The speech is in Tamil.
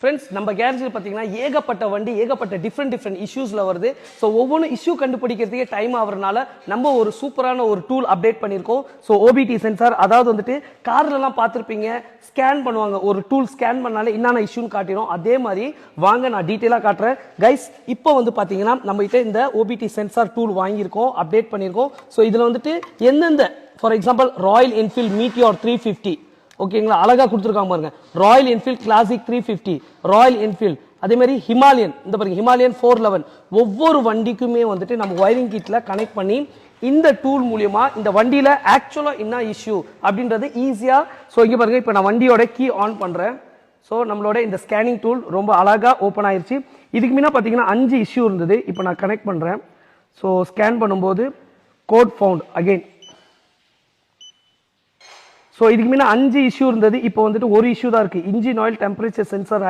ஃப்ரெண்ட்ஸ், நம்ம கேரேஜில் பார்த்தீங்கன்னா ஏகப்பட்ட வண்டி ஏகப்பட்ட டிஃப்ரெண்ட் இஷ்யூஸில் வருது. ஸோ ஒவ்வொரு இஷ்யூ கண்டுபிடிக்கிறதுக்கே டைம் ஆகிறதுனால நம்ம ஒரு சூப்பரான ஒரு டூல் அப்டேட் பண்ணியிருக்கோம். ஸோ ஓபிடி சென்சார், அதாவது வந்துட்டு கார்லலாம் பார்த்துருப்பீங்க, ஸ்கேன் பண்ணுவாங்க. ஒரு டூல் ஸ்கேன் பண்ணாலே என்னென்ன இஷ்யூன்னு காட்டிடும். அதே மாதிரி வாங்க நான் டீட்டெயிலாக காட்டுறேன் கைஸ். இப்போ வந்து பார்த்தீங்கன்னா நம்ம கிட்ட இந்த ஓபிடி சென்சார் டூல் வாங்கியிருக்கோம், அப்டேட் பண்ணியிருக்கோம். ஸோ இதில் வந்துட்டு எந்தெந்த, ஃபார் எக்ஸாம்பிள் ராயல் என்ஃபீல்ட் மீட்டியார் 350, ஓகேங்களா, அழகா கொடுத்துருக்காங்க பாருங்க. Royal Enfield classic 350, Royal Enfield, அதே மாதிரி ஹிமாலயன், இந்த பாருங்க ஹிமாலயன் 411. ஒவ்வொரு வண்டிக்குமே வந்துட்டு நம்ம ஒயரிங் கிட்ல கனெக்ட் பண்ணி இந்த டூல் மூலியமா இந்த வண்டியில ஆக்சுவலா என்ன இஷ்யூ அப்படின்றது ஈஸியா. ஸோ இங்க பாருங்க, இப்போ நான் வண்டியோட கீ ஆன் பண்றேன். ஸோ நம்மளோட இந்த ஸ்கேனிங் டூல் ரொம்ப அழகா ஓப்பன் ஆயிருச்சு. இதுக்கு முன்ன பார்த்தீங்கன்னா 5 இஷ்யூ இருந்தது. இப்போ நான் கனெக்ட் பண்றேன். ஸோ ஸ்கேன் பண்ணும்போது கோட் ஃபவுண்ட் அகைன். ஸோ இதுக்கு முன்ன 5 இஷ்யூ இருந்தது. இப்போ வந்துட்டு ஒரு இஷ்யூ தான் இருக்கு. Engine oil temperature sensor